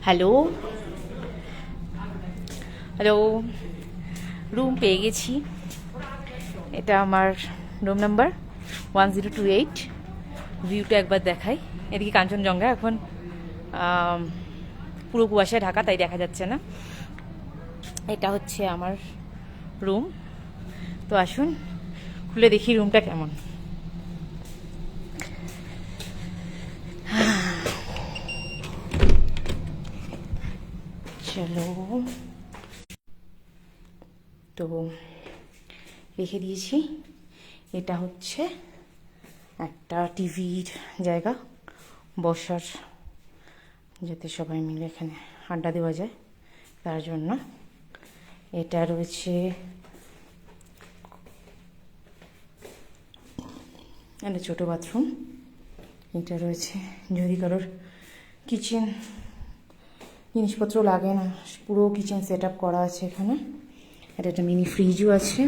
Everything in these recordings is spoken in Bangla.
হ্যালো হ্যালো, রুম পেয়ে গেছি। এটা আমার রুম নাম্বার 1028। ভিউটা একবার দেখাই। এদিকে কাঞ্চনজঙ্ঘা, এখন পুরো কুয়াশায় ঢাকা, তাই দেখা যাচ্ছে না। এটা হচ্ছে আমার রুম। তো আসুন খুলে দেখি রুমটা কেমন। চলো, তো রেখে দিয়েছি। এটা হচ্ছে একটা টিভির জায়গা, বসার, যাতে সবাই মিলে এখানে আড্ডা দেওয়া যায় তার জন্য। এটা রয়েছে একটা ছোটো বাথরুম। এটা রয়েছে যদি কারোর কিচেন জিনিসপত্র লাগে না, পুরো কিচেন সেট আপ করা আছে এখানে। আর একটা মিনি ফ্রিজও আছে।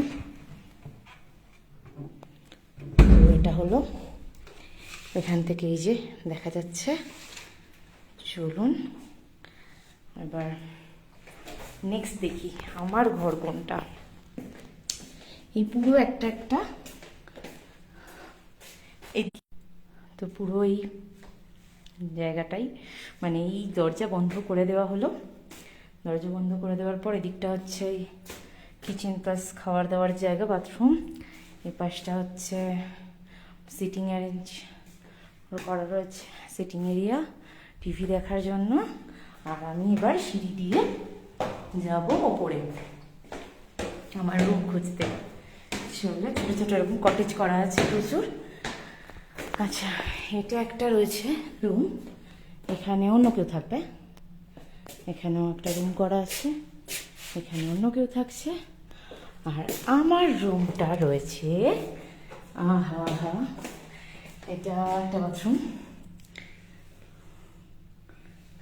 এটা হলো এখান থেকে এই যে দেখা যাচ্ছে। চলুন এবার নেক্সট দেখি আমার ঘর কোনটা। এই পুরো একটা এই তো পুরো এই জায়গাটাই, মানে এই দরজা বন্ধ করে দেওয়া হলো। দরজা বন্ধ করে দেওয়ার পর এদিকটা হচ্ছে এই কিচেন প্লাস খাবার দাওয়ার জায়গা, বাথরুম। এই পাশটা হচ্ছে সিটিং অ্যারেঞ্জ করা রয়েছে, সিটিং এরিয়া টিভি দেখার জন্য। আর আমি এবার সিঁড়ি দিয়ে যাব ওপরে আমার রুম খুঁজতে। চলে ছোটো ছোটো এরকম কটেজ করা আছে প্রচুর। আচ্ছা, এটা একটা রয়েছে রুম, এখানে অন্য কেউ থাকবে। এখানেও একটা রুম করা আছে, এখানে অন্য কেউ থাকছে। আর আমার রুমটা রয়েছে, আহা হা, এটা একটা বাথরুম।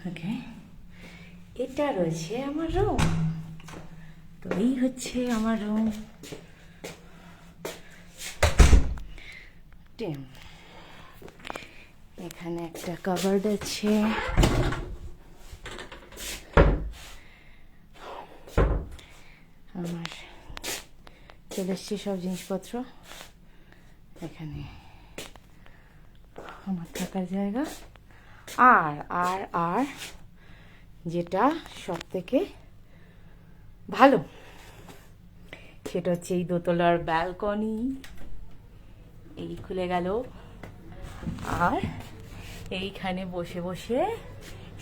ওকে, এটা রয়েছে আমার রুম। তো এই হচ্ছে আমার রুম। এখানে একটা কাবার্ড আছে। আমার চলে এসছে সব জিনিসপত্র। এখানে আমার থাকার জায়গা। আর আর আর যেটা সব থেকে ভালো সেটা হচ্ছে এই দোতলার ব্যালকনি। এই খুলে গেল, আর এইখানে বসে বসে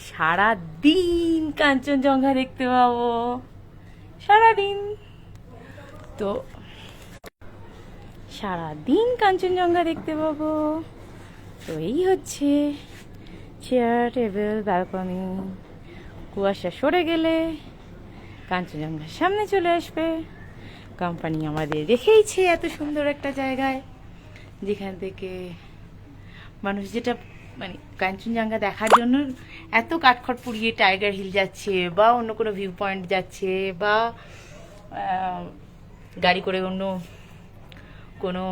সারা দিন কাঞ্চনজঙ্ঘা দেখতে পাবো, সারাদিন। তো সারাদিন কাঞ্চনজঙ্ঘা দেখতে পাবো। তো এই হচ্ছে চেয়ার টেবিল ব্যালকনি। কুয়াশা সরে গেলে কাঞ্চনজঙ্ঘার সামনে চলে আসবে। কোম্পানি আমাদের রেখেইছে এত সুন্দর একটা জায়গায়, যেখান থেকে মানুষ যেটা মানে কাঞ্চনজঙ্ঘা দেখার জন্য এত কাঠখড় পুড়িয়ে টাইগার হিল যাচ্ছে, বা অন্য কোনো ভিউ পয়েন্ট যাচ্ছে, বা গাড়ি করে অন্য কোনো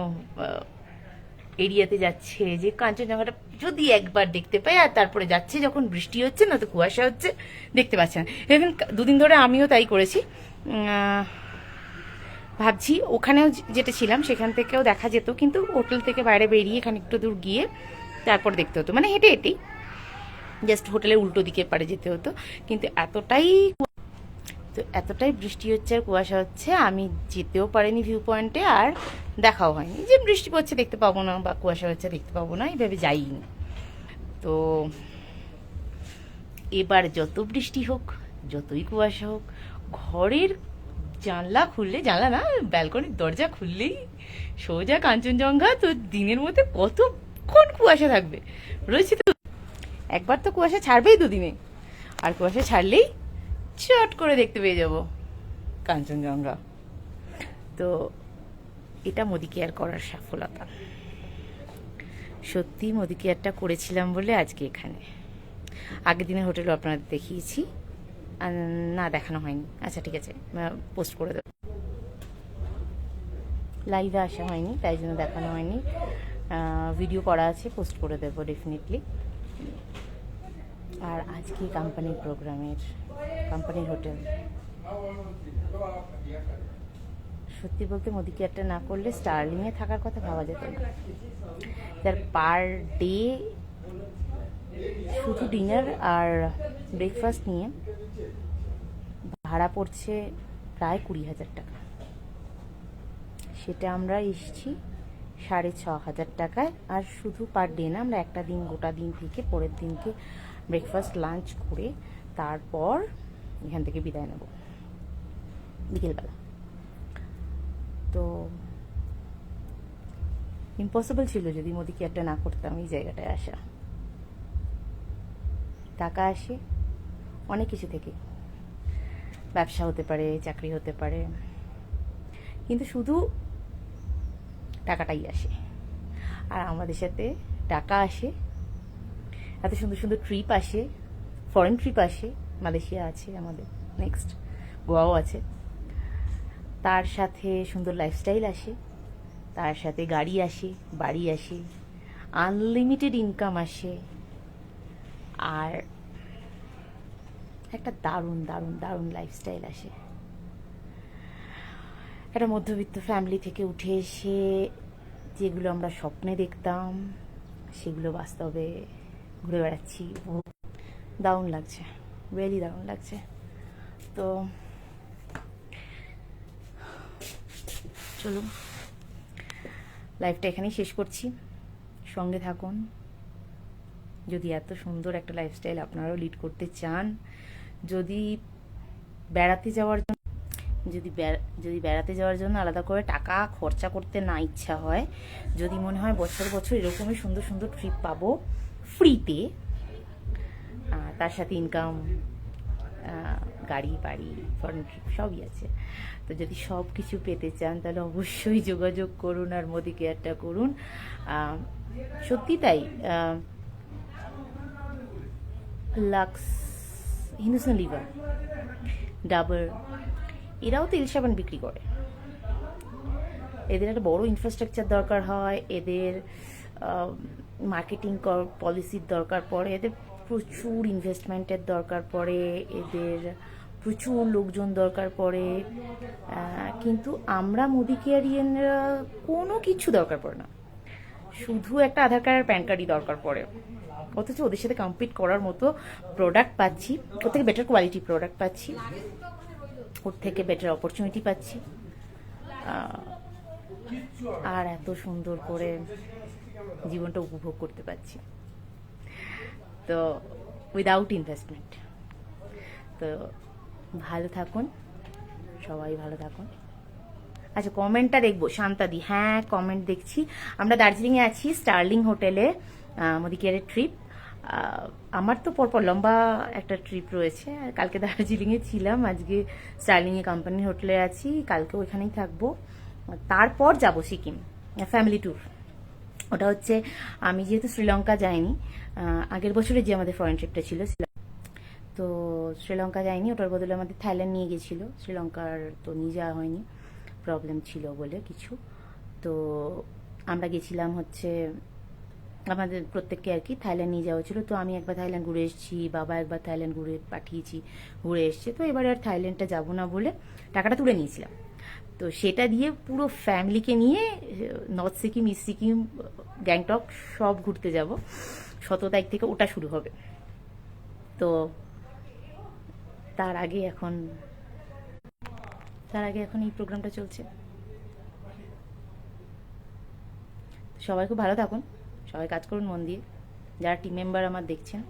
এরিয়াতে যাচ্ছে, যে কাঞ্চনজঙ্ঘাটা যদি একবার দেখতে পাই। আর তারপরে যাচ্ছে যখন বৃষ্টি হচ্ছে, না তো কুয়াশা হচ্ছে, দেখতে পাচ্ছে না। ইভেন দুদিন ধরে আমিও তাই করেছি। ভাবছি ওখানেও যেটা ছিলাম সেখান থেকেও দেখা যেত, কিন্তু হোটেল থেকে বাইরে বেরিয়ে খানিকটা দূর গিয়ে তারপর দেখতে হতো, মানে হেঁটে হেঁটেই জাস্ট হোটেলের উল্টো দিকের পাড়ে যেতে হতো। কিন্তু এতটাই বৃষ্টি হচ্ছে আর কুয়াশা হচ্ছে, আমি যেতেও পারিনি ভিউ পয়েন্টে, আর দেখাও হয়নি যে বৃষ্টি পড়ছে দেখতে পাবো না, বা কুয়াশা হচ্ছে দেখতে পাবো না, এইভাবে যাইনি। তো এবার যত বৃষ্টি হোক, যতই কুয়াশা হোক, ঘরের জানলা খুললে, জানলা না, ব্যালকনির দরজা খুললেই সোজা কাঞ্চনজঙ্ঘা। তো দিনের মধ্যে কতক্ষণ কুয়াশা থাকবে রয়েছে। তো একবার তো কুয়াশা ছাড়বেই দুদিনে, আর কুয়াশা ছাড়লেই চট করে দেখতে পেয়ে যাব কাঞ্চনজঙ্ঘা। তো এটা মোদি কেয়ার করার সফলতা। সত্যি মোদি কেয়ারটা করেছিলাম বলে আজকে এখানে। আগের দিনের হোটেলও আপনাদের দেখিয়েছি, না দেখানো হয়নি। আচ্ছা ঠিক আছে, পোস্ট করে দেবো। লাইভে আসা হয়নি তাই জন্য দেখানো হয়নি, ভিডিও করা আছে, পোস্ট করে দেবো ডেফিনেটলি। আর আজকে কোম্পানির প্রোগ্রামের কোম্পানির হোটেল। সত্যি বলতে মোদি কেয়ারটা না করলে স্টার্লিংয়ে থাকার কথা ভাবা যেত না। তার পার ডে শুধু ডিনার আর ব্রেকফাস্ট নিয়ে ভাড়া পড়ছে প্রায় 20,000 টাকা। সেটা আমরা এসেছি 6,500 টাকায়। আর শুধু পার ডে না, আমরা একটা দিন গোটা দিন থেকে পরের দিনকে ব্রেকফাস্ট লাঞ্চ করে তারপর এখান থেকে বিদায় নেব বিকেলবেলা। তো ইম্পসিবল ছিল যদি মোদি কেয়ারটা না করতাম এই জায়গাটায় আসা। টাকা আসে অনেক কিছু থেকে, ব্যবসা হতে পারে, চাকরি হতে পারে, কিন্তু শুধু টাকাটাই আসে। আর আমাদের সাথে টাকা আসে, এত সুন্দর সুন্দর ট্রিপ আসে, ফরেন ট্রিপ আসে, মালয়েশিয়া আছে আমাদের, নেক্সট গোয়াও আছে, তার সাথে সুন্দর লাইফস্টাইল আসে, তার সাথে গাড়ি আসে, বাড়ি আসে, আনলিমিটেড ইনকাম আসে, আর একটা দারুণ দারুণ দারুণ লাইফস্টাইল আসে। একটা মধ্যবিত্ত ফ্যামিলি থেকে উঠে এসে যেগুলো আমরা স্বপ্নে দেখতাম সেগুলো বাস্তবে ঘুরে বেড়াচ্ছি। দারুণ লাগছে, রিয়েলি দারুণ লাগছে। তো চলুন, লাইফটা এখানেই শেষ করছি। সঙ্গে থাকুন। যদি এত সুন্দর একটা লাইফস্টাইল আপনারাও লিড করতে চান, যদি বেড়াতে যাওয়ার জন্য যদি বেড়াতে যাওয়ার জন্য আলাদা করে টাকা খরচা করতে না ইচ্ছা হয়, যদি মনে হয় বছর বছর এরকমই সুন্দর সুন্দর ট্রিপ পাবো ফ্রিতে, তার সাথে ইনকাম, গাড়ি বাড়ি, ফরেন ট্রিপ সবই আছে, তো যদি সব কিছু পেতে চান তাহলে অবশ্যই যোগাযোগ করুন আর মোদি কেয়ারটা করুন। সত্যি তাই, লাক্স, হিন্দুস্তান লিভার, ডাবর, এরাও তেল সাবান বিক্রি করে। এদের একটা বড় ইনফ্রাস্ট্রাকচার দরকার হয়, এদের মার্কেটিং পলিসির দরকার পড়ে, এদের প্রচুর ইনভেস্টমেন্টের দরকার পড়ে, এদের প্রচুর লোকজন দরকার পড়ে। কিন্তু আমরা মোদি কেয়ারিয়ানরা কোনো কিছু দরকার পড়ে না, শুধু একটা আধার কার্ড আর প্যান কার্ডই দরকার পড়ে। অথচ ওদের সাথে কম্পিট করার মতো প্রোডাক্ট পাচ্ছি, ওর থেকে বেটার কোয়ালিটি প্রোডাক্ট পাচ্ছি, ওর থেকে বেটার অপরচুনিটি পাচ্ছি, আর এত সুন্দর করে জীবনটা উপভোগ করতে পারছি, তো উইদাউট ইনভেস্টমেন্ট। তো ভালো থাকুন, সবাই ভালো থাকুন। আচ্ছা, কমেন্টটা দেখবো, শান্তাদি, হ্যাঁ কমেন্ট দেখছি। আমরা দার্জিলিংয়ে আছি, স্টার্লিং হোটেলে মোদি কেয়ারের ট্রিপ। আমার তো পরপর লম্বা একটা ট্রিপ রয়েছে। কালকে দার্জিলিংয়ে ছিলাম, আজকে স্টার্লিংয়ে কোম্পানির হোটেলে আছি, কালকে ওইখানেই থাকবো, তারপর যাব সিকিম ফ্যামিলি ট্যুর। ওটা হচ্ছে, আমি যেহেতু শ্রীলঙ্কা যাইনি, আগের বছরে যে আমাদের ফরেন ট্রিপটা ছিল, তো শ্রীলঙ্কা যাইনি, ওটার বদলে আমাদের থাইল্যান্ড নিয়ে গেছিলো। শ্রীলঙ্কার তো নিয়ে যাওয়া হয়নি, প্রবলেম ছিল বলে কিছু। তো আমরা গেছিলাম হচ্ছে, আমাদের প্রত্যেককে আর কি থাইল্যান্ড নিয়ে যাওয়া ছিল। তো আমি একবার থাইল্যান্ড ঘুরে এসেছি, বাবা একবার থাইল্যান্ড ঘুরে পাঠিয়েছি, ঘুরে এসছে। তো এবারে আর থাইল্যান্ডটা যাবো না বলে টাকাটা তুলে নিয়েছিলাম। তো সেটা দিয়ে পুরো ফ্যামিলিকে নিয়ে নর্থ সিকিম, ইস্ট সিকিম, গ্যাংটক সব ঘুরতে যাব। 17 তারিখ থেকে ওটা শুরু হবে। তো তার আগে এখন এই প্রোগ্রামটা চলছে। সবাই খুব ভালো থাকুন, সবাই কাজ করুন মন দিয়ে, যারা টিম মেম্বার আমার দেখছেন।